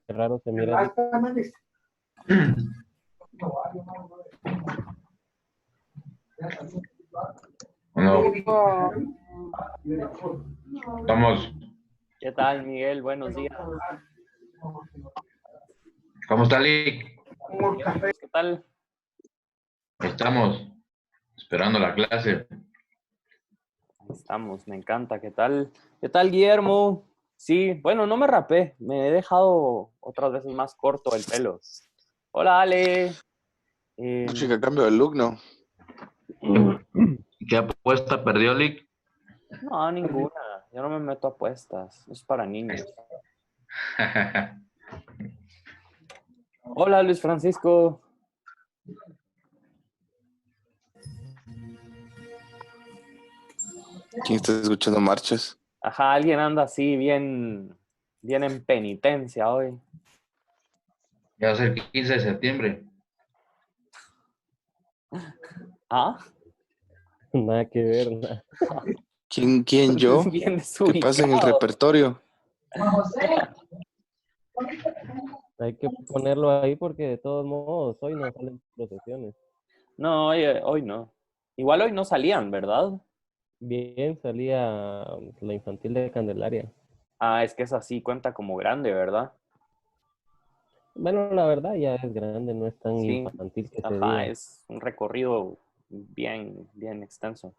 Qué raro se mira. No. Estamos. ¿Qué tal, Miguel? Buenos días. ¿Cómo está, Lick? ¿Qué tal? Estamos esperando la clase. Ahí estamos, me encanta. ¿Qué tal? ¿Qué tal, Guillermo? Sí, bueno, no me rapé. Me he dejado otras veces más corto el pelo. Hola, Ale. Chica, cambio de look, ¿no? ¿Qué apuesta perdió, Lick? No, ninguna. Yo no me meto a apuestas. Es para niños. Hola, Luis Francisco. ¿Quién está escuchando marchas? Ajá, alguien anda así bien en penitencia hoy. Ya va a ser 15 de septiembre. ¿Ah? Nada que ver. Nada. ¿Quién yo? Bien ¿Qué pasa en el desubicado. repertorio? Hay que ponerlo ahí porque de todos modos hoy no salen procesiones. No, hoy no. Igual hoy no salían, ¿verdad? Bien salía la infantil de Candelaria. Ah, es que es así, cuenta como grande, ¿verdad? Bueno, la verdad ya es grande, no es tan Sí, infantil que se ajá, diga. es un recorrido bien extenso.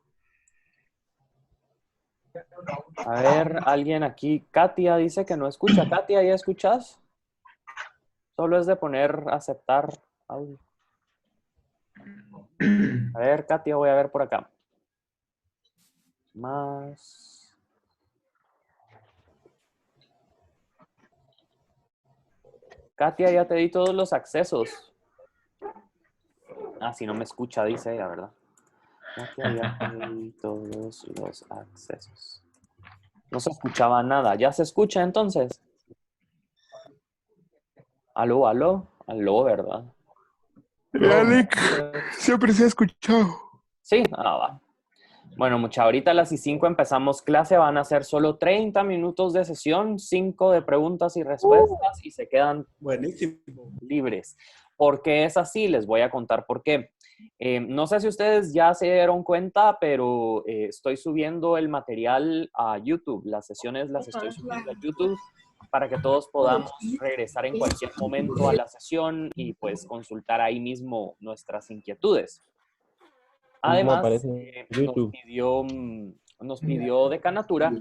A ver, alguien aquí, Katia dice que no escucha. Katia, ¿ya escuchas? Solo es de poner aceptar audio. A ver, Katia, voy a ver por acá. Más. Katia, ya te di todos los accesos. Ah, si no me escucha, dice ella, ¿verdad? Katia, ya te di todos los accesos. No se escuchaba nada. ¿Ya se escucha entonces? Aló, aló, aló, ¿verdad? Alec, siempre se ha escuchado. Sí, va. Bueno, mucha, ahorita a las 5 empezamos clase, van a ser solo 30 minutos de sesión, 5 de preguntas y respuestas y se quedan Buenísimo. libres. ¿Por qué es así? Les voy a contar por qué. No sé si ustedes ya se dieron cuenta, pero estoy subiendo el material a YouTube. Las sesiones las estoy subiendo a YouTube para que todos podamos regresar en cualquier momento a la sesión y pues consultar ahí mismo nuestras inquietudes. ¿Cómo Además, aparece en YouTube? nos pidió Decanatura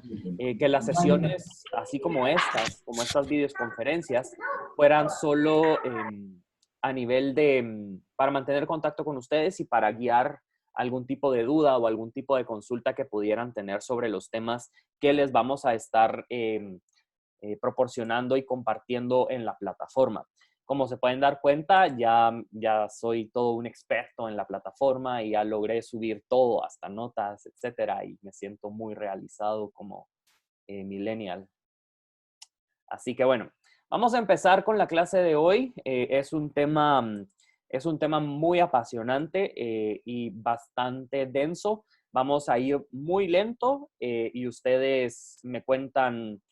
que las sesiones, así como estas videoconferencias, fueran solo a nivel de, para mantener contacto con ustedes y para guiar algún tipo de duda o algún tipo de consulta que pudieran tener sobre los temas que les vamos a estar proporcionando y compartiendo en la plataforma. Como se pueden dar cuenta, ya soy todo un experto en la plataforma y ya logré subir todo, hasta notas, etcétera, y me siento muy realizado como millennial. Así que bueno, vamos a empezar con la clase de hoy. Es un tema muy apasionante y bastante denso. Vamos a ir muy lento y ustedes me cuentan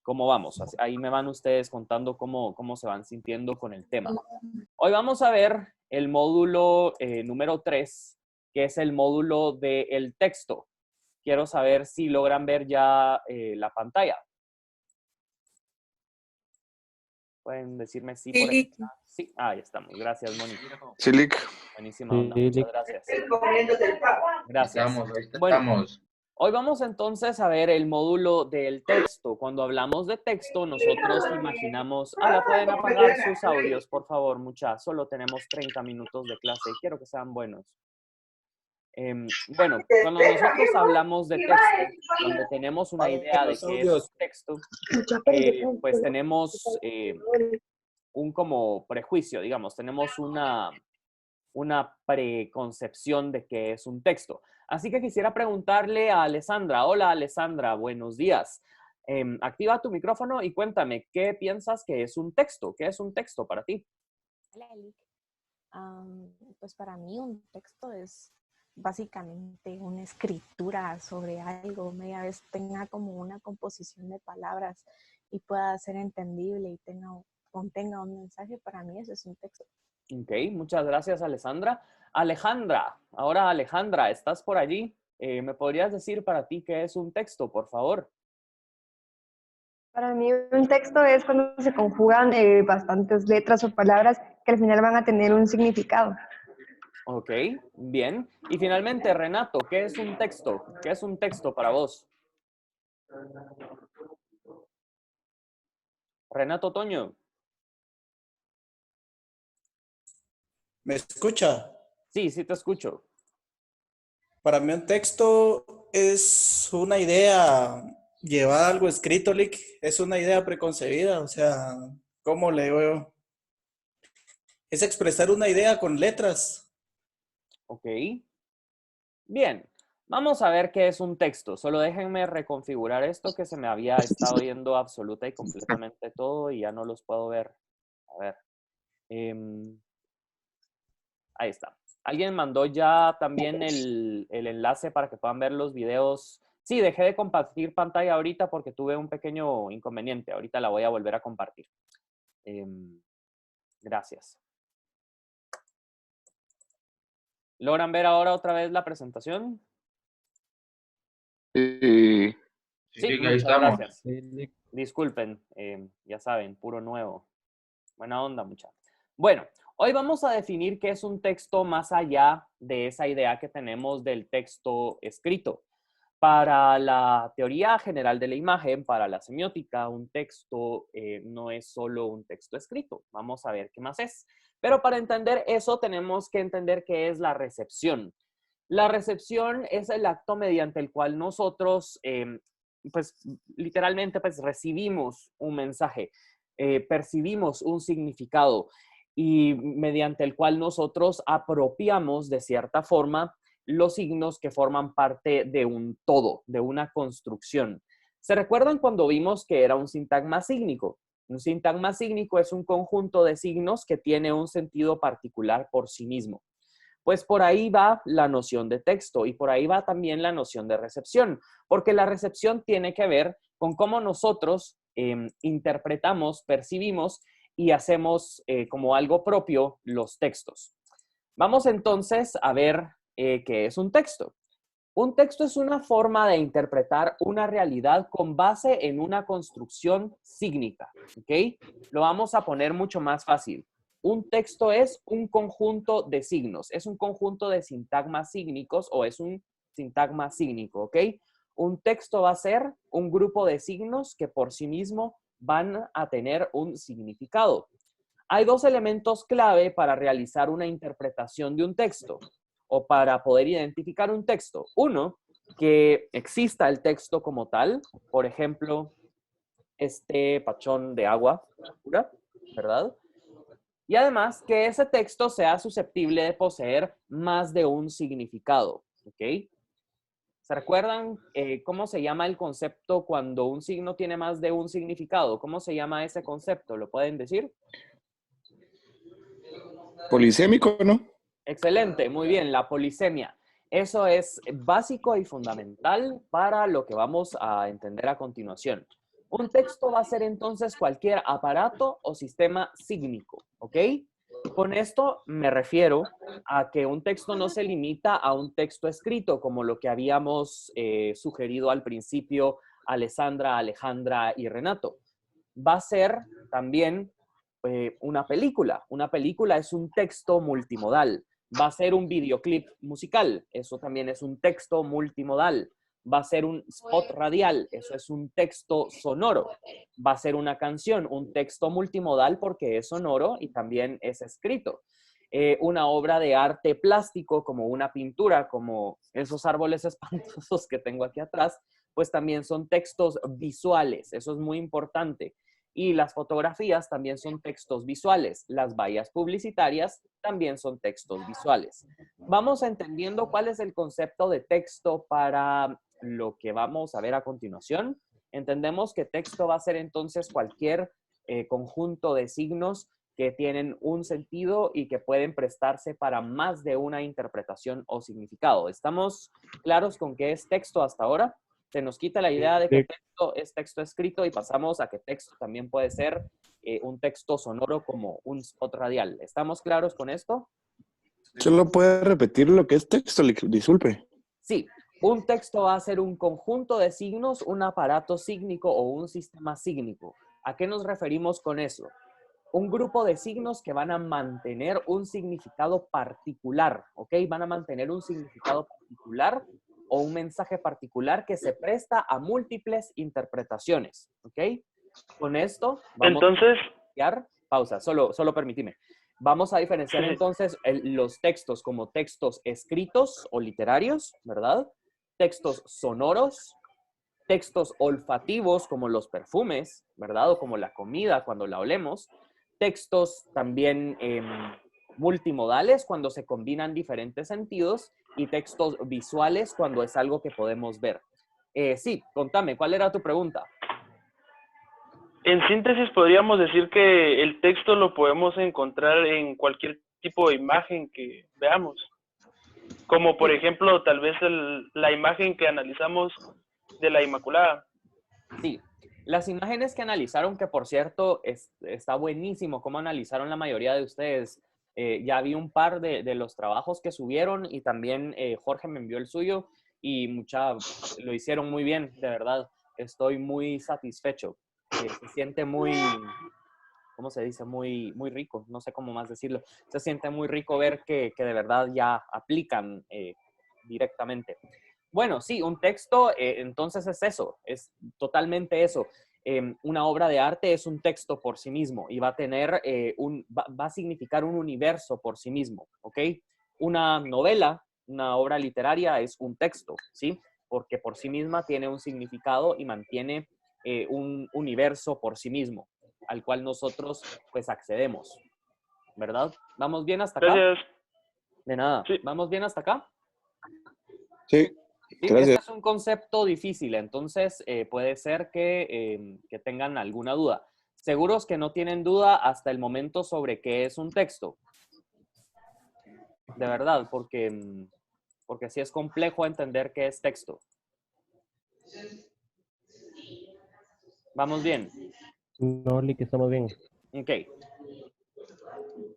cómo vamos. Ahí me van ustedes contando cómo se van sintiendo con el tema. Hoy vamos a ver el módulo número 3, que es el módulo del texto. Quiero saber si logran ver ya la pantalla. Pueden decirme sí por ahí. Sí, ahí estamos. Gracias, Moni. Sí, Lick. Buenísima onda. Muchas gracias. Gracias. Ahí Bueno, estamos. hoy vamos entonces a ver el módulo del texto. Cuando hablamos de texto, nosotros imaginamos... pueden apagar sus audios, por favor, muchachos. Solo tenemos 30 minutos de clase y quiero que sean buenos. Bueno, cuando nosotros hablamos de texto, cuando tenemos una idea de qué es un texto, pues tenemos un como prejuicio, digamos, tenemos una preconcepción de qué es un texto. Así que quisiera preguntarle a Alessandra. Hola, Alessandra, buenos días. Activa tu micrófono y cuéntame, ¿qué piensas que es un texto? ¿Qué es un texto para ti? Hola, Eli. Pues para mí un texto es básicamente una escritura sobre algo, media vez tenga como una composición de palabras y pueda ser entendible y contenga un mensaje. Para mí eso es un texto. Ok, muchas gracias, Alessandra. Ahora Alejandra, ¿estás por allí? ¿Me podrías decir para ti qué es un texto, por favor? Para mí un texto es cuando se conjugan bastantes letras o palabras que al final van a tener un significado. Ok, bien. Y finalmente, Renato, ¿qué es un texto? ¿Qué es un texto para vos? Renato Toño. ¿Me escucha? Sí, sí te escucho. Para mí un texto es una idea llevada a algo escrito, Lick. Es una idea preconcebida, o sea, ¿cómo le digo yo? Es expresar una idea con letras. Ok. Bien, vamos a ver qué es un texto. Solo déjenme reconfigurar esto que se me había estado yendo absoluta y completamente todo y ya no los puedo ver. A ver. Ahí está. ¿Alguien mandó ya también el enlace para que puedan ver los videos? Sí, dejé de compartir pantalla ahorita porque tuve un pequeño inconveniente. Ahorita la voy a volver a compartir. Gracias. ¿Logran ver ahora otra vez la presentación? Sí. Sí, Sí, ahí muchas estamos. gracias. Sí, Lick. Disculpen, ya saben, puro nuevo. Buena onda, muchachos. Bueno, hoy vamos a definir qué es un texto más allá de esa idea que tenemos del texto escrito. Para la teoría general de la imagen, para la semiótica, un texto no es solo un texto escrito. Vamos a ver qué más es. Pero para entender eso tenemos que entender qué es la recepción. La recepción es el acto mediante el cual nosotros, pues literalmente, pues recibimos un mensaje, percibimos un significado y mediante el cual nosotros apropiamos de cierta forma los signos que forman parte de un todo, de una construcción. ¿Se recuerdan cuando vimos que era un sintagma sígnico? Un sintagma sígnico es un conjunto de signos que tiene un sentido particular por sí mismo. Pues por ahí va la noción de texto y por ahí va también la noción de recepción, porque la recepción tiene que ver con cómo nosotros interpretamos, percibimos y hacemos como algo propio los textos. Vamos entonces a ver qué es un texto. Un texto es una forma de interpretar una realidad con base en una construcción sígnica, ¿ok? Lo vamos a poner mucho más fácil. Un texto es un conjunto de signos, es un conjunto de sintagmas sígnicos o es un sintagma sígnico, ¿ok? Un texto va a ser un grupo de signos que por sí mismo van a tener un significado. Hay dos elementos clave para realizar una interpretación de un texto o para poder identificar un texto. Uno, que exista el texto como tal, por ejemplo, este pachón de agua pura, ¿verdad? Y además que ese texto sea susceptible de poseer más de un significado, ¿ok? ¿Se recuerdan cómo se llama el concepto cuando un signo tiene más de un significado? ¿Cómo se llama ese concepto? ¿Lo pueden decir? Polisémico, ¿no? Excelente, muy bien, la polisemia. Eso es básico y fundamental para lo que vamos a entender a continuación. Un texto va a ser entonces cualquier aparato o sistema sígnico, ¿ok? Con esto me refiero a que un texto no se limita a un texto escrito, como lo que habíamos sugerido al principio Alessandra, Alejandra y Renato. Va a ser también una película. Una película es un texto multimodal. Va a ser un videoclip musical. Eso también es un texto multimodal. Va a ser un spot radial. Eso es un texto sonoro. Va a ser una canción, un texto multimodal porque es sonoro y también es escrito. Una obra de arte plástico como una pintura, como esos árboles espantosos que tengo aquí atrás, pues también son textos visuales. Eso es muy importante. Y las fotografías también son textos visuales. Las vallas publicitarias también son textos visuales. Vamos entendiendo cuál es el concepto de texto para lo que vamos a ver a continuación. Entendemos que texto va a ser entonces cualquier conjunto de signos que tienen un sentido y que pueden prestarse para más de una interpretación o significado. ¿Estamos claros con qué es texto hasta ahora? Se nos quita la idea de que texto es texto escrito y pasamos a que texto también puede ser un texto sonoro como un spot radial. ¿Estamos claros con esto? Solo puede repetir lo que es texto, disculpe. Sí, un texto va a ser un conjunto de signos, un aparato sígnico o un sistema sígnico. ¿A qué nos referimos con eso? Un grupo de signos que van a mantener un significado particular, ¿ok? Van a mantener un significado particular o un mensaje particular que se presta a múltiples interpretaciones, ¿ok? Con esto vamos a diferenciar, pausa, solo permíteme. Vamos a diferenciar entonces los textos como textos escritos o literarios, ¿verdad? Textos sonoros, textos olfativos como los perfumes, ¿verdad? O como la comida cuando la olemos. Textos también multimodales cuando se combinan diferentes sentidos y textos visuales cuando es algo que podemos ver. Sí, contame, ¿cuál era tu pregunta? En síntesis, podríamos decir que el texto lo podemos encontrar en cualquier tipo de imagen que veamos. Como por ejemplo, tal vez la imagen que analizamos de la Inmaculada. Sí, las imágenes que analizaron, que por cierto está buenísimo cómo analizaron la mayoría de ustedes. Ya vi un par de los trabajos que subieron y también Jorge me envió el suyo y lo hicieron muy bien, de verdad. Estoy muy satisfecho. Se siente muy, ¿cómo se dice? Muy, muy rico, no sé cómo más decirlo. Se siente muy rico ver que de verdad ya aplican directamente. Bueno, sí, un texto, entonces es eso, es totalmente eso. Una obra de arte es un texto por sí mismo y va a tener va a significar un universo por sí mismo, ¿ok? Una novela, una obra literaria es un texto, ¿sí? Porque por sí misma tiene un significado y mantiene un universo por sí mismo, al cual nosotros pues accedemos, ¿verdad? ¿Vamos bien hasta acá? Gracias. De nada. Sí. ¿Vamos bien hasta acá? Sí, Sí, gracias. este es un concepto difícil, entonces puede ser que tengan alguna duda. Seguros que no tienen duda hasta el momento sobre qué es un texto. De verdad, porque sí es complejo entender qué es texto. ¿Vamos bien? No, Lick, estamos bien. Ok.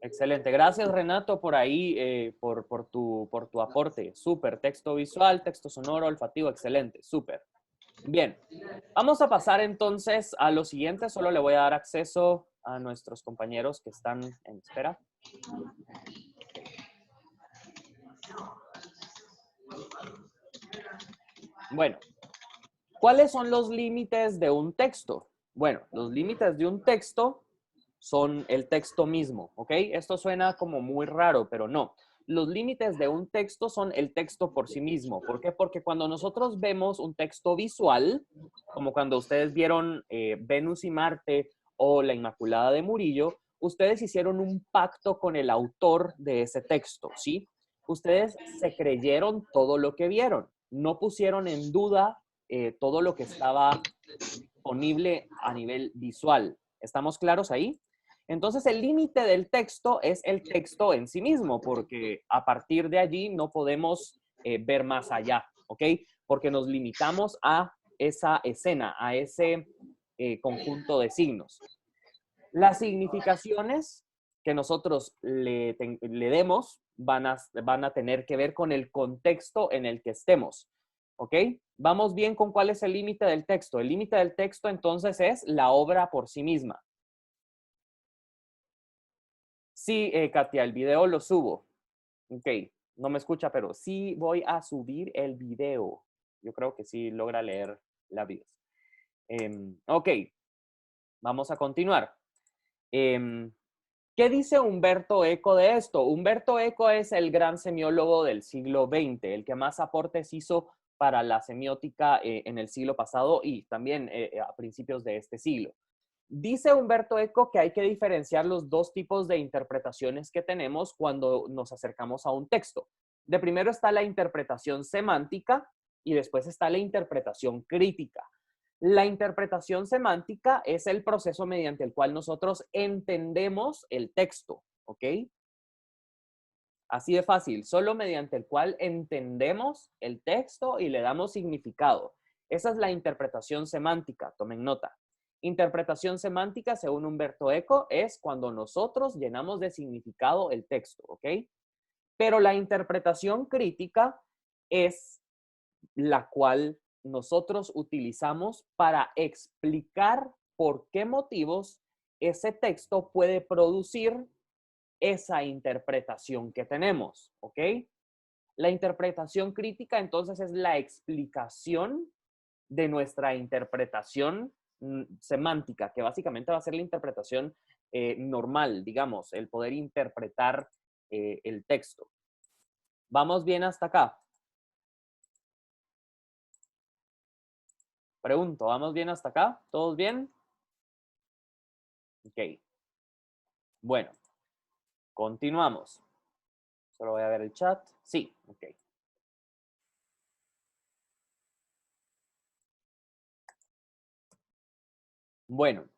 Excelente. Gracias, Renato, por ahí, por tu aporte. Súper. Texto visual, texto sonoro, olfativo, excelente. Súper. Bien. Vamos a pasar entonces a lo siguiente. Solo le voy a dar acceso a nuestros compañeros que están en espera. Bueno, ¿cuáles son los límites de un texto? Bueno, los límites de un texto son el texto mismo, ¿ok? Esto suena como muy raro, pero no. Los límites de un texto son el texto por sí mismo. ¿Por qué? Porque cuando nosotros vemos un texto visual, como cuando ustedes vieron Venus y Marte o La Inmaculada de Murillo, ustedes hicieron un pacto con el autor de ese texto, ¿sí? Ustedes se creyeron todo lo que vieron. No pusieron en duda todo lo que estaba disponible a nivel visual. ¿Estamos claros ahí? Entonces, el límite del texto es el texto en sí mismo, porque a partir de allí no podemos ver más allá, ¿ok? Porque nos limitamos a esa escena, a ese conjunto de signos. Las significaciones que nosotros le demos van a tener que ver con el contexto en el que estemos, ¿ok? ¿Vamos bien con cuál es el límite del texto? El límite del texto, entonces, es la obra por sí misma. Sí, Katia, el video lo subo. Ok, no me escucha, pero sí voy a subir el video. Yo creo que sí logra leer labios. Ok, vamos a continuar. ¿Qué dice Umberto Eco de esto? Umberto Eco es el gran semiólogo del siglo XX, el que más aportes hizo para la semiótica en el siglo pasado y también a principios de este siglo. Dice Umberto Eco que hay que diferenciar los dos tipos de interpretaciones que tenemos cuando nos acercamos a un texto. De primero está la interpretación semántica y después está la interpretación crítica. La interpretación semántica es el proceso mediante el cual nosotros entendemos el texto, ¿ok? Así de fácil, solo mediante el cual entendemos el texto y le damos significado. Esa es la interpretación semántica, tomen nota. Interpretación semántica, según Humberto Eco, es cuando nosotros llenamos de significado el texto, ¿ok? Pero la interpretación crítica es la cual nosotros utilizamos para explicar por qué motivos ese texto puede producir esa interpretación que tenemos, ¿ok? La interpretación crítica entonces es la explicación de nuestra interpretación semántica, que básicamente va a ser la interpretación normal, digamos, el poder interpretar el texto. ¿Vamos bien hasta acá? Pregunto, ¿vamos bien hasta acá? ¿Todos bien? Ok. Bueno, continuamos. Solo voy a ver el chat. Sí, ok. Bueno,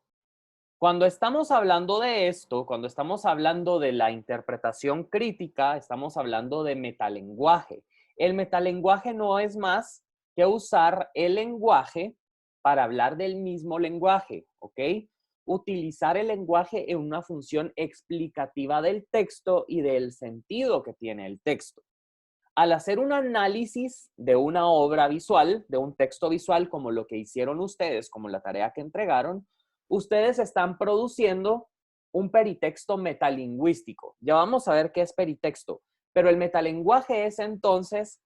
cuando estamos hablando de esto, cuando estamos hablando de la interpretación crítica, estamos hablando de metalenguaje. El metalenguaje no es más que usar el lenguaje para hablar del mismo lenguaje, ¿ok? Utilizar el lenguaje en una función explicativa del texto y del sentido que tiene el texto. Al hacer un análisis de una obra visual, de un texto visual como lo que hicieron ustedes, como la tarea que entregaron, ustedes están produciendo un peritexto metalingüístico. Ya vamos a ver qué es peritexto, pero el metalenguaje es entonces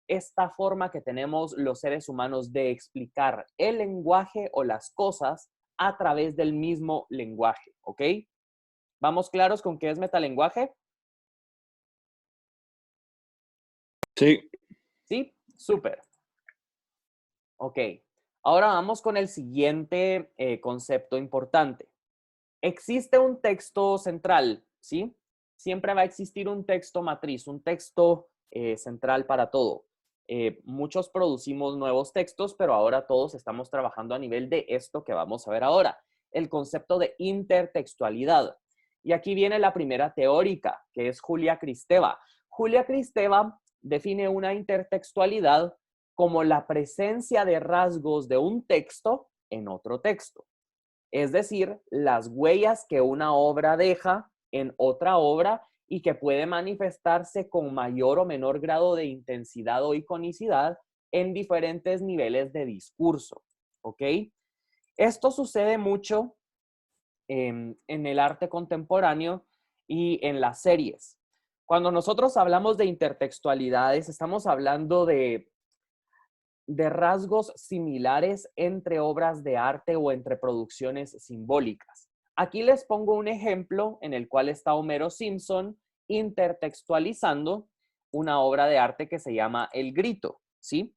esta forma que tenemos los seres humanos de explicar el lenguaje o las cosas a través del mismo lenguaje, ¿ok? ¿Vamos claros con qué es metalenguaje? Sí. ¿Sí? Súper. Ok. Ahora vamos con el siguiente concepto importante. Existe un texto central, ¿sí? Siempre va a existir un texto matriz, un texto central para todo. Muchos producimos nuevos textos, pero ahora todos estamos trabajando a nivel de esto que vamos a ver ahora, el concepto de intertextualidad. Y aquí viene la primera teórica, que es Julia Kristeva. Julia Kristeva define una intertextualidad como la presencia de rasgos de un texto en otro texto. Es decir, las huellas que una obra deja en otra obra y que puede manifestarse con mayor o menor grado de intensidad o iconicidad en diferentes niveles de discurso, ¿ok? Esto sucede mucho en el arte contemporáneo y en las series. Cuando nosotros hablamos de intertextualidades, estamos hablando de rasgos similares entre obras de arte o entre producciones simbólicas. Aquí les pongo un ejemplo en el cual está Homero Simpson intertextualizando una obra de arte que se llama El Grito, ¿sí?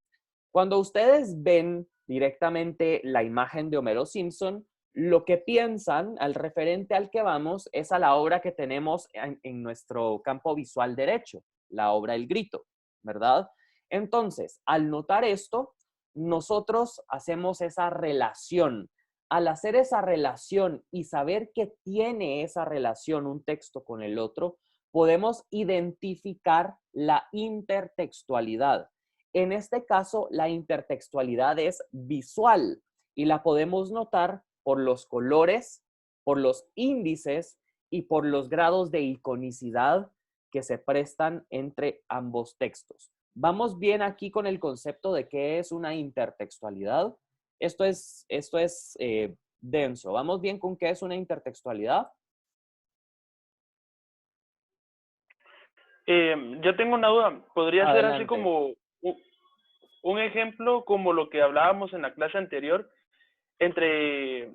Cuando ustedes ven directamente la imagen de Homero Simpson, lo que piensan al referente al que vamos es a la obra que tenemos en nuestro campo visual derecho, la obra El Grito, ¿verdad? Entonces, al notar esto, nosotros hacemos esa relación. Al hacer esa relación y saber que tiene esa relación un texto con el otro, podemos identificar la intertextualidad. En este caso, la intertextualidad es visual y la podemos notar por los colores, por los índices y por los grados de iconicidad que se prestan entre ambos textos. ¿Vamos bien aquí con el concepto de qué es una intertextualidad? Esto es denso. ¿Vamos bien con qué es una intertextualidad? Yo tengo una duda. ¿Podría ser Adelante. así como un ejemplo como lo que hablábamos en la clase anterior entre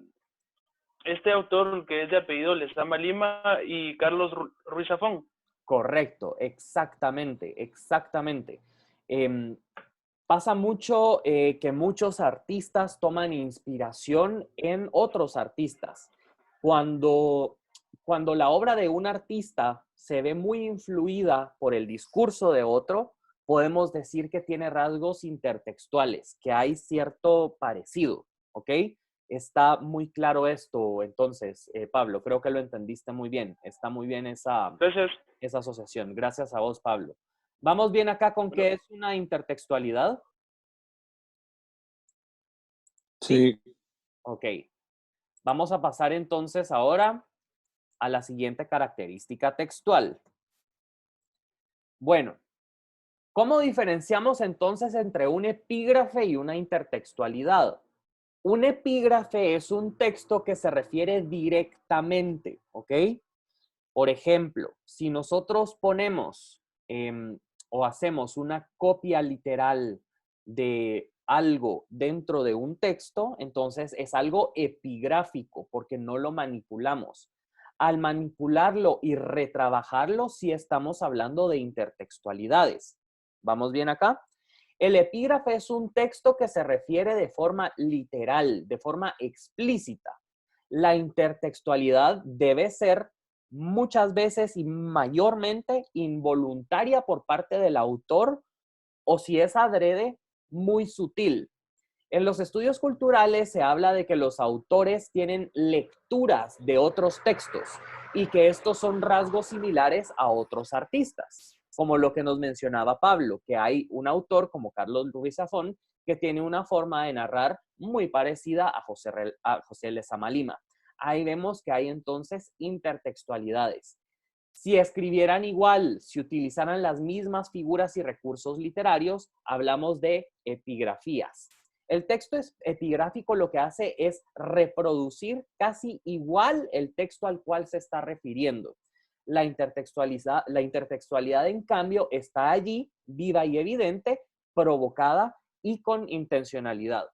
este autor que es de apellido Lezama Lima y Carlos Ruiz Zafón? Correcto, exactamente, exactamente. Pasa mucho que muchos artistas toman inspiración en otros artistas. Cuando la obra de un artista se ve muy influida por el discurso de otro, podemos decir que tiene rasgos intertextuales, que hay cierto parecido, ¿ok? Está muy claro esto, entonces, Pablo, creo que lo entendiste muy bien. Está muy bien esa Gracias. asociación. Gracias a vos, Pablo. ¿Vamos bien acá con qué es una intertextualidad? Sí. Ok. Vamos a pasar entonces ahora a la siguiente característica textual. Bueno, ¿cómo diferenciamos entonces entre un epígrafe y una intertextualidad? Un epígrafe es un texto que se refiere directamente, ¿ok? Por ejemplo, si nosotros ponemos o hacemos una copia literal de algo dentro de un texto, entonces es algo epigráfico porque no lo manipulamos. Al manipularlo y retrabajarlo, sí estamos hablando de intertextualidades. ¿Vamos bien acá? El epígrafe es un texto que se refiere de forma literal, de forma explícita. La intertextualidad debe ser muchas veces y mayormente involuntaria por parte del autor o si es adrede, muy sutil. En los estudios culturales se habla de que los autores tienen lecturas de otros textos y que estos son rasgos similares a otros artistas, como lo que nos mencionaba Pablo, que hay un autor como Carlos Ruiz Zafón que tiene una forma de narrar muy parecida a José Lezama Lima. Ahí vemos que hay entonces intertextualidades. Si escribieran igual, si utilizaran las mismas figuras y recursos literarios, hablamos de epigrafías. El texto epigráfico lo que hace es reproducir casi igual el texto al cual se está refiriendo. La intertextualidad, en cambio, está allí, viva y evidente, provocada y con intencionalidad.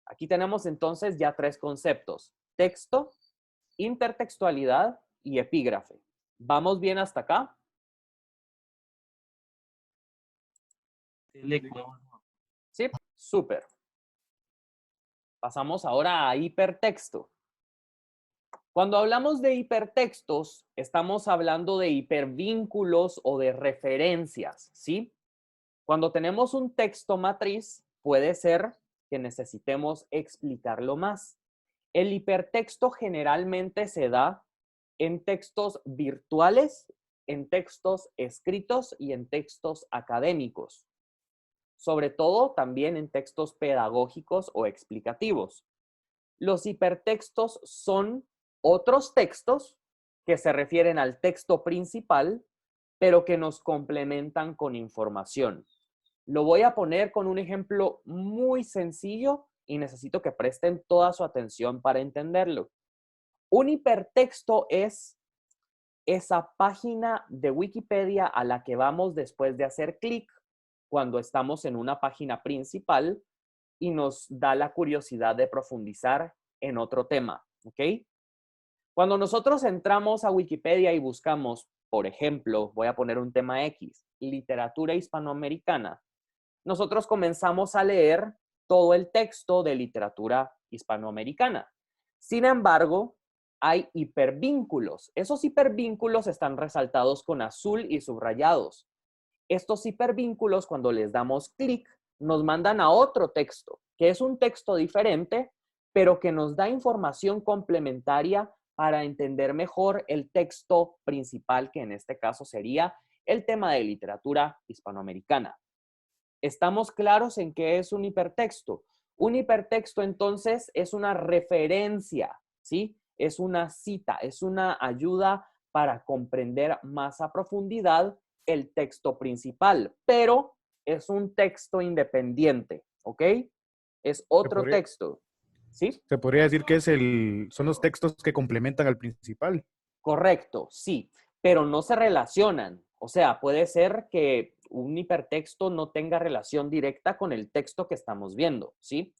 Aquí tenemos entonces ya tres conceptos: texto, intertextualidad y epígrafe. ¿Vamos bien hasta acá? Sí, súper. Pasamos ahora a hipertexto. Cuando hablamos de hipertextos, estamos hablando de hipervínculos o de referencias, ¿sí? Cuando tenemos un texto matriz, puede ser que necesitemos explicarlo más. El hipertexto generalmente se da en textos virtuales, en textos escritos y en textos académicos. Sobre todo también en textos pedagógicos o explicativos. Los hipertextos son otros textos que se refieren al texto principal, pero que nos complementan con información. Lo voy a poner con un ejemplo muy sencillo y necesito que presten toda su atención para entenderlo. Un hipertexto es esa página de Wikipedia a la que vamos después de hacer clic cuando estamos en una página principal y nos da la curiosidad de profundizar en otro tema, ¿ok? Cuando nosotros entramos a Wikipedia y buscamos, por ejemplo, voy a poner un tema X, literatura hispanoamericana, nosotros comenzamos a leer todo el texto de literatura hispanoamericana. Sin embargo, hay hipervínculos. Esos hipervínculos están resaltados con azul y subrayados. Estos hipervínculos, cuando les damos clic, nos mandan a otro texto, que es un texto diferente, pero que nos da información complementaria para entender mejor el texto principal, que en este caso sería el tema de literatura hispanoamericana. ¿Estamos claros en qué es un hipertexto? Un hipertexto, entonces, es una referencia, ¿sí? Es una cita, es una ayuda para comprender más a profundidad el texto principal, pero es un texto independiente, ¿ok? Es otro texto, ¿sí? Se podría decir que son los textos que complementan al principal. Correcto, sí, pero no se relacionan. O sea, puede ser que un hipertexto no tenga relación directa con el texto que estamos viendo, ¿sí?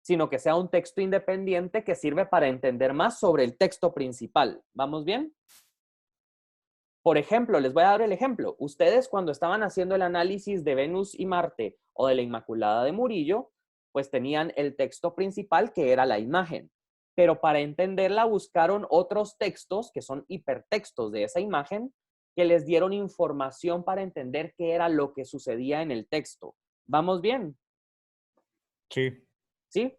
Sino que sea un texto independiente que sirve para entender más sobre el texto principal. ¿Vamos bien? Por ejemplo, les voy a dar el ejemplo. Ustedes cuando estaban haciendo el análisis de Venus y Marte o de la Inmaculada de Murillo, pues tenían el texto principal que era la imagen. Pero para entenderla buscaron otros textos que son hipertextos de esa imagen que les dieron información para entender qué era lo que sucedía en el texto. ¿Vamos bien? Sí. ¿Sí?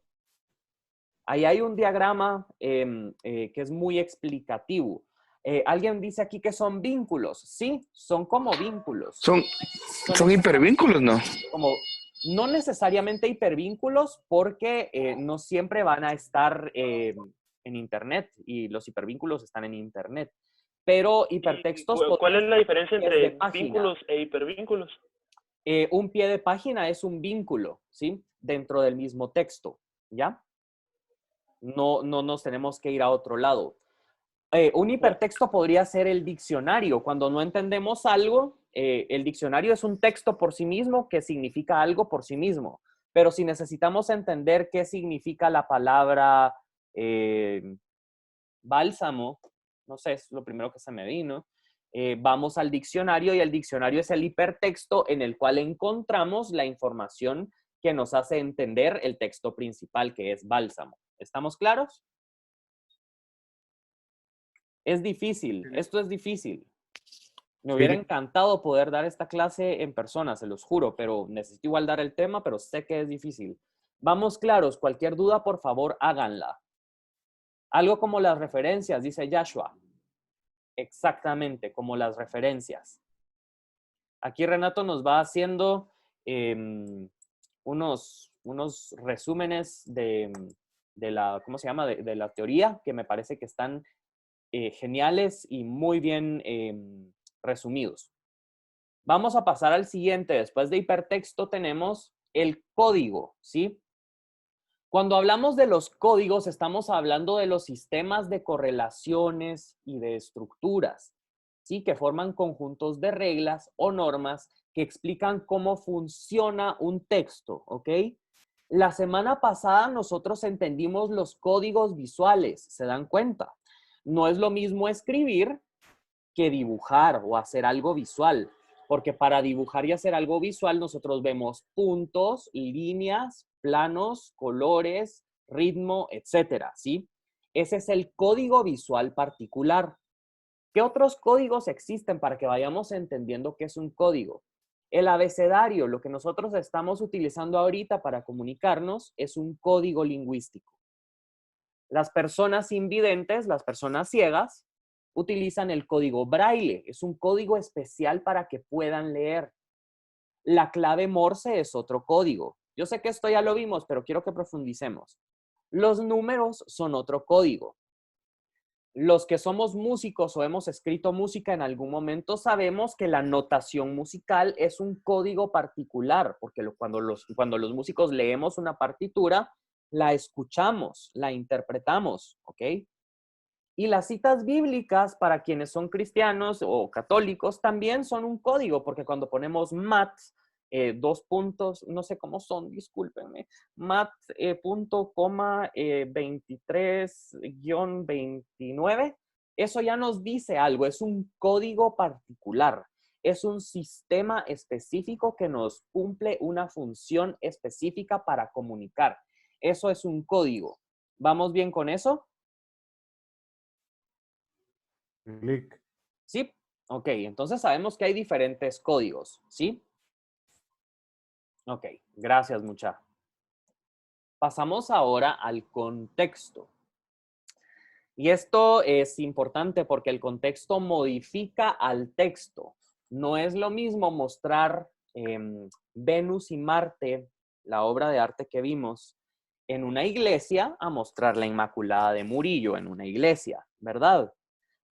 Ahí hay un diagrama que es muy explicativo. Alguien dice aquí que son vínculos. Sí, son como vínculos. Son hipervínculos, ¿no? No necesariamente hipervínculos porque no siempre van a estar en Internet y los hipervínculos están en Internet. Pero hipertextos... ¿Cuál es la diferencia entre página. vínculos e hipervínculos? Un pie de página es un vínculo, ¿sí? Dentro del mismo texto, ¿ya? No nos tenemos que ir a otro lado. Un hipertexto podría ser el diccionario. Cuando no entendemos algo, el diccionario es un texto por sí mismo que significa algo por sí mismo. Pero si necesitamos entender qué significa la palabra bálsamo, no sé, es lo primero que se me vino, vamos al diccionario y el diccionario es el hipertexto en el cual encontramos la información que nos hace entender el texto principal, que es bálsamo. ¿Estamos claros? Es difícil, esto es difícil. Me hubiera encantado poder dar esta clase en persona, se los juro, pero necesito igual dar el tema, pero sé que es difícil. Vamos claros, cualquier duda, por favor, háganla. Algo como las referencias, dice Joshua. Exactamente, como las referencias. Aquí Renato nos va haciendo unos resúmenes de la, ¿cómo se llama? De la teoría, que me parece que están geniales y muy bien resumidos. Vamos a pasar al siguiente. Después de hipertexto tenemos el código, ¿sí? Cuando hablamos de los códigos, estamos hablando de los sistemas de correlaciones y de estructuras, ¿sí? Que forman conjuntos de reglas o normas que explican cómo funciona un texto, ¿ok? La semana pasada nosotros entendimos los códigos visuales, ¿se dan cuenta? No es lo mismo escribir que dibujar o hacer algo visual, porque para dibujar y hacer algo visual nosotros vemos puntos, líneas, planos, colores, ritmo, etcétera, ¿sí? Ese es el código visual particular. ¿Qué otros códigos existen para que vayamos entendiendo qué es un código? El abecedario, lo que nosotros estamos utilizando ahorita para comunicarnos, es un código lingüístico. Las personas invidentes, las personas ciegas, utilizan el código braille. Es un código especial para que puedan leer. La clave Morse es otro código. Yo sé que esto ya lo vimos, pero quiero que profundicemos. Los números son otro código. Los que somos músicos o hemos escrito música en algún momento sabemos que la notación musical es un código particular, porque cuando los músicos leemos una partitura, la escuchamos, la interpretamos, ¿ok? Y las citas bíblicas para quienes son cristianos o católicos también son un código, porque cuando ponemos mat, 2 puntos, no sé cómo son, discúlpenme, mat, punto, coma, 23-29, eso ya nos dice algo, es un código particular, es un sistema específico que nos cumple una función específica para comunicar. Eso es un código. ¿Vamos bien con eso? Clic. Sí, ok, entonces sabemos que hay diferentes códigos, ¿sí? Ok, gracias mucha. Pasamos ahora al contexto. Y esto es importante porque el contexto modifica al texto. No es lo mismo mostrar Venus y Marte, la obra de arte que vimos, en una iglesia a mostrar la Inmaculada de Murillo en una iglesia, ¿verdad?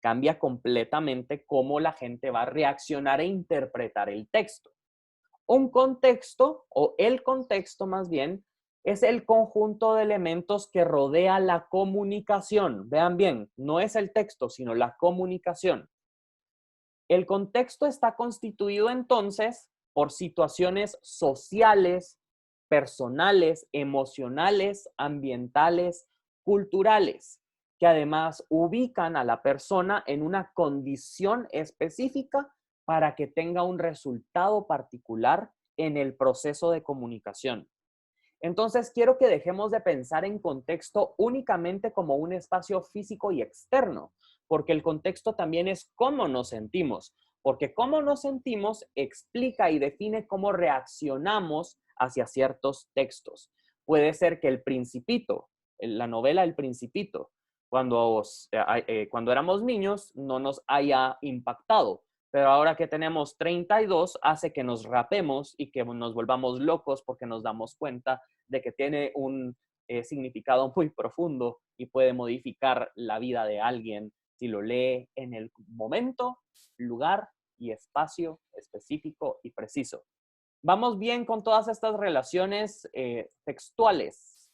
Cambia completamente cómo la gente va a reaccionar e interpretar el texto. Un contexto, o el contexto más bien, es el conjunto de elementos que rodea la comunicación. Vean bien, no es el texto, sino la comunicación. El contexto está constituido entonces por situaciones sociales, personales, emocionales, ambientales, culturales, que además ubican a la persona en una condición específica para que tenga un resultado particular en el proceso de comunicación. Entonces, quiero que dejemos de pensar en contexto únicamente como un espacio físico y externo, porque el contexto también es cómo nos sentimos. porque cómo nos sentimos explica y define cómo reaccionamos hacia ciertos textos. Puede ser que El Principito, la novela El Principito, cuando éramos niños no nos haya impactado, pero ahora que tenemos 32 hace que nos rapemos y que nos volvamos locos porque nos damos cuenta de que tiene un significado muy profundo y puede modificar la vida de alguien si lo lee en el momento, lugar y espacio específico y preciso. ¿Vamos bien con todas estas relaciones textuales?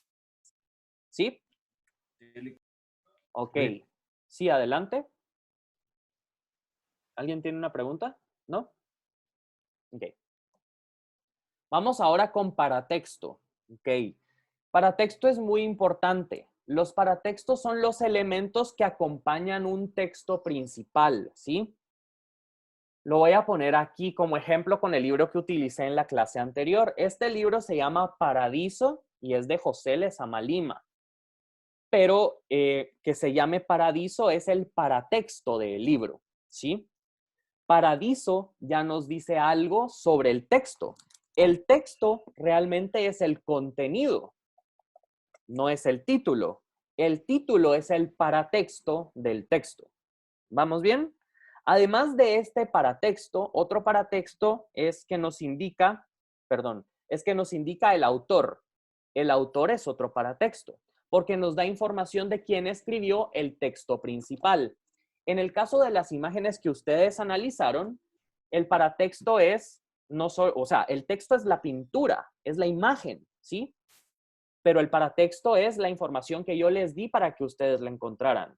¿Sí? Ok. Sí, adelante. ¿Alguien tiene una pregunta? ¿No? Ok. Vamos ahora con paratexto. Ok. Paratexto es muy importante. Los paratextos son los elementos que acompañan un texto principal, ¿sí? Lo voy a poner aquí como ejemplo con el libro que utilicé en la clase anterior. Este libro se llama Paradiso y es de José Lezama Lima. Pero que se llame Paradiso es el paratexto del libro, ¿sí? Paradiso ya nos dice algo sobre el texto. El texto realmente es el contenido, no es el título. El título es el paratexto del texto. ¿Vamos bien? Además de este paratexto, otro paratexto es que nos indica el autor. El autor es otro paratexto, porque nos da información de quién escribió el texto principal. En el caso de las imágenes que ustedes analizaron, el paratexto es, el texto es la pintura, es la imagen, ¿sí? Pero el paratexto es la información que yo les di para que ustedes la encontraran.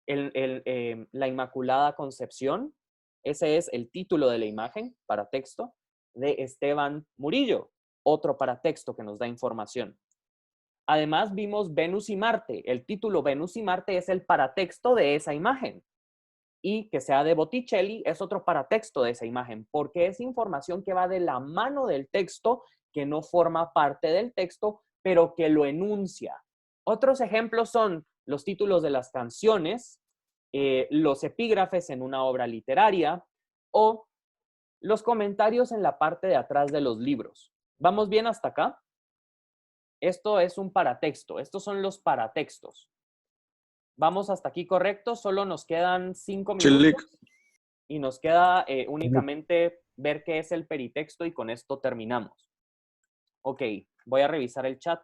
La Inmaculada Concepción, ese es el título de la imagen, paratexto, de Esteban Murillo, otro paratexto que nos da información. Además vimos Venus y Marte, el título Venus y Marte es el paratexto de esa imagen. Y que sea de Botticelli es otro paratexto de esa imagen, porque es información que va de la mano del texto, que no forma parte del texto, pero que lo enuncia. Otros ejemplos son los títulos de las canciones, los epígrafes en una obra literaria o los comentarios en la parte de atrás de los libros. ¿Vamos bien hasta acá? Esto es un paratexto. Estos son los paratextos. ¿Vamos hasta aquí correcto? Solo nos quedan 5 minutos. Y nos queda únicamente ver qué es el peritexto y con esto terminamos. Ok, voy a revisar el chat.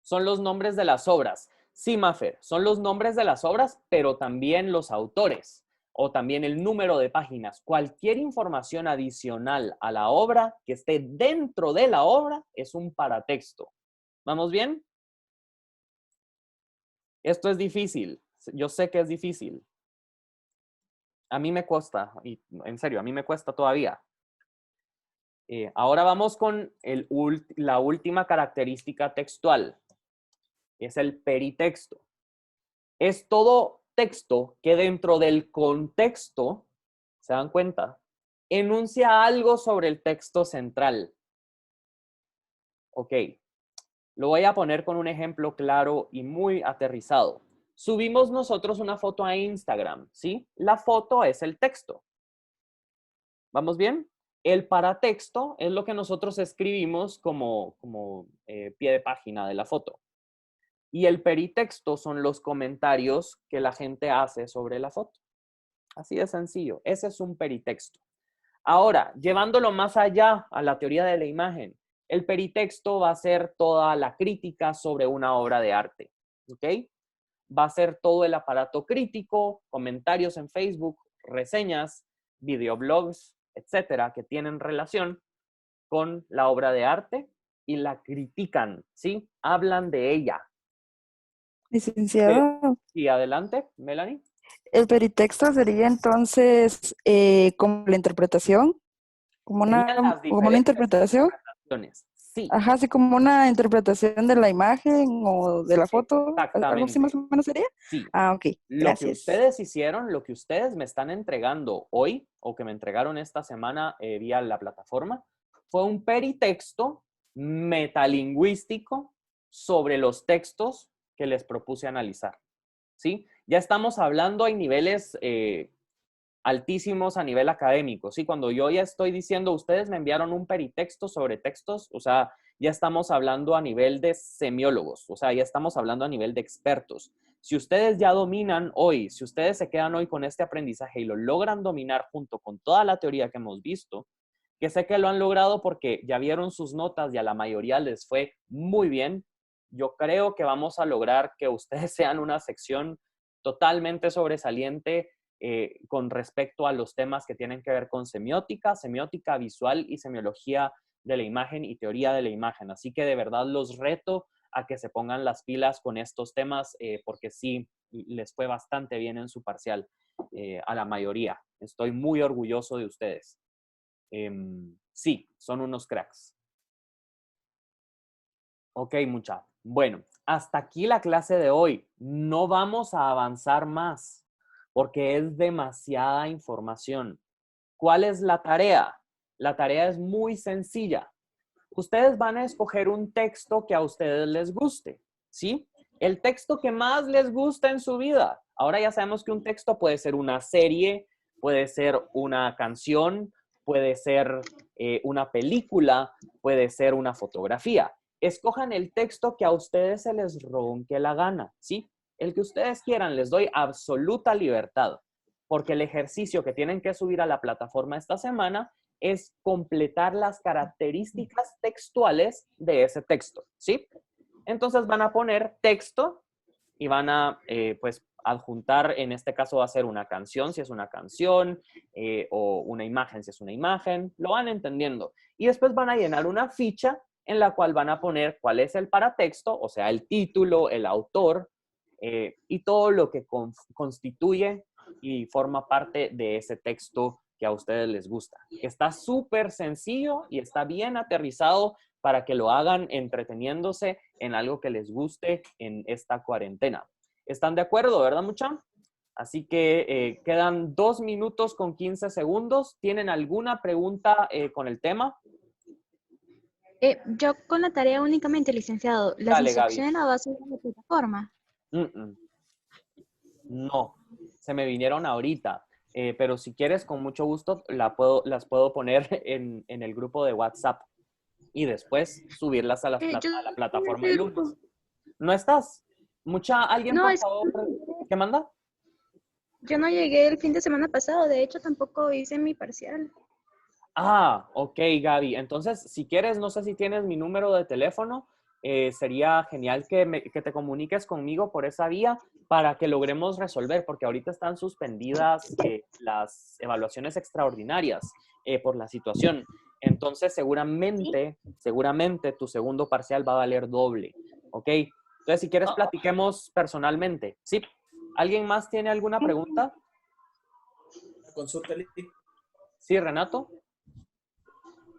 Son los nombres de las obras. Sí, Mafer, son los nombres de las obras, pero también los autores o también el número de páginas. Cualquier información adicional a la obra que esté dentro de la obra es un paratexto. ¿Vamos bien? Esto es difícil. Yo sé que es difícil. A mí me cuesta, y en serio, a mí me cuesta todavía. Ahora vamos con la última característica textual. Es el peritexto. Es todo texto que dentro del contexto, ¿se dan cuenta? Enuncia algo sobre el texto central. Ok. Lo voy a poner con un ejemplo claro y muy aterrizado. Subimos nosotros una foto a Instagram, ¿sí? La foto es el texto. ¿Vamos bien? El paratexto es lo que nosotros escribimos como pie de página de la foto. Y el peritexto son los comentarios que la gente hace sobre la foto. Así de sencillo. Ese es un peritexto. Ahora, llevándolo más allá a la teoría de la imagen, el peritexto va a ser toda la crítica sobre una obra de arte. ¿Ok? Va a ser todo el aparato crítico, comentarios en Facebook, reseñas, videoblogs, etcétera, que tienen relación con la obra de arte y la critican, ¿sí? Hablan de ella. Licenciado, Sí, adelante, Melanie. el peritexto sería entonces como la interpretación, como Serían las una diferentes interpretación. interpretaciones. Sí, Ajá, así como una interpretación de la imagen o de la foto, algo así más exactamente. o menos sería. Sí. Ah, ok, Lo que gracias. ustedes hicieron, lo que ustedes me están entregando hoy o que me entregaron esta semana vía la plataforma, fue un peritexto metalingüístico sobre los textos que les propuse analizar. ¿Sí? Ya estamos hablando, hay niveles altísimos a nivel académico, ¿sí? Cuando yo ya estoy diciendo, ustedes me enviaron un peritexto sobre textos, o sea, ya estamos hablando a nivel de semiólogos, o sea, ya estamos hablando a nivel de expertos. Si ustedes ya dominan hoy, si ustedes se quedan hoy con este aprendizaje y lo logran dominar junto con toda la teoría que hemos visto, que sé que lo han logrado porque ya vieron sus notas y a la mayoría les fue muy bien, yo creo que vamos a lograr que ustedes sean una sección totalmente sobresaliente con respecto a los temas que tienen que ver con semiótica, semiótica visual y semiología de la imagen y teoría de la imagen. Así que de verdad los reto a que se pongan las pilas con estos temas porque sí, les fue bastante bien en su parcial a la mayoría. Estoy muy orgulloso de ustedes. Sí, son unos cracks. Ok, mucha. Bueno, hasta aquí la clase de hoy. No vamos a avanzar más porque es demasiada información. ¿Cuál es la tarea? La tarea es muy sencilla. Ustedes van a escoger un texto que a ustedes les guste, ¿sí? El texto que más les gusta en su vida. Ahora ya sabemos que un texto puede ser una serie, puede ser una canción, puede ser una película, puede ser una fotografía. Escojan el texto que a ustedes se les ronque la gana, ¿sí? El que ustedes quieran, les doy absoluta libertad, porque el ejercicio que tienen que subir a la plataforma esta semana es completar las características textuales de ese texto, ¿sí? Entonces van a poner texto y van a, pues, adjuntar, en este caso va a ser una canción, si es una canción, o una imagen, si es una imagen, lo van entendiendo. Y después van a llenar una ficha en la cual van a poner cuál es el paratexto, o sea, el título, el autor, y todo lo que constituye y forma parte de ese texto que a ustedes les gusta. Está súper sencillo y está bien aterrizado para que lo hagan entreteniéndose en algo que les guste en esta cuarentena. ¿Están de acuerdo, verdad, mucha? Así que quedan 2 minutos con 15 segundos. ¿Tienen alguna pregunta con el tema? Yo con la tarea únicamente, licenciado, las Dale, Gaby. instrucciones las va a subir a la plataforma. No, se me vinieron ahorita. Pero si quieres, con mucho gusto, las puedo poner en el grupo de WhatsApp y después subirlas a la plataforma el lunes. ¿No estás? ¿Alguien, No, por es favor, qué manda? yo no llegué el fin de semana pasado, de hecho tampoco hice mi parcial. Ah, ok, Gaby. Entonces, si quieres, no sé si tienes mi número de teléfono, sería genial que te comuniques conmigo por esa vía para que logremos resolver, porque ahorita están suspendidas las evaluaciones extraordinarias por la situación. Entonces, seguramente tu segundo parcial va a valer doble, ¿ok? Entonces, si quieres, platiquemos personalmente, ¿sí? ¿Alguien más tiene alguna pregunta? Consulta, Sí, Renato.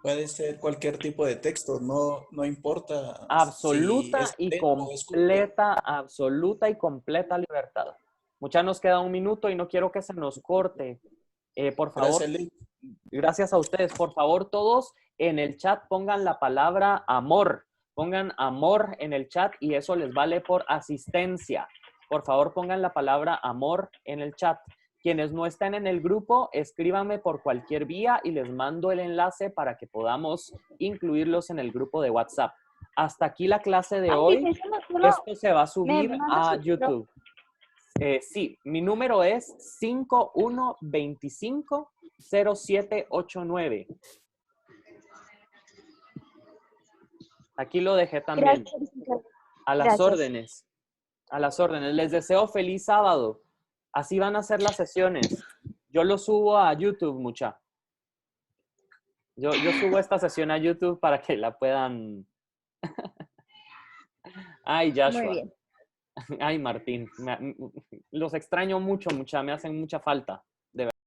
Puede ser cualquier tipo de texto, no importa. Absoluta si es absoluta y completa libertad. Mucha nos queda 1 minuto y no quiero que se nos corte. Por favor, gracias a ustedes. Por favor, todos en el chat pongan la palabra amor. Pongan amor en el chat y eso les vale por asistencia. Por favor, pongan la palabra amor en el chat. Quienes no estén en el grupo, escríbanme por cualquier vía y les mando el enlace para que podamos incluirlos en el grupo de WhatsApp. Hasta aquí la clase de hoy. Esto se va a subir a YouTube. Sí, mi número es 5125-0789. Aquí lo dejé también. A las órdenes. A las órdenes. Les deseo feliz sábado. Así van a ser las sesiones. Yo lo subo a YouTube, mucha. Yo subo esta sesión a YouTube para que la puedan... Ay, Joshua. Muy bien. Ay, Martín. Los extraño mucho, mucha. Me hacen mucha falta.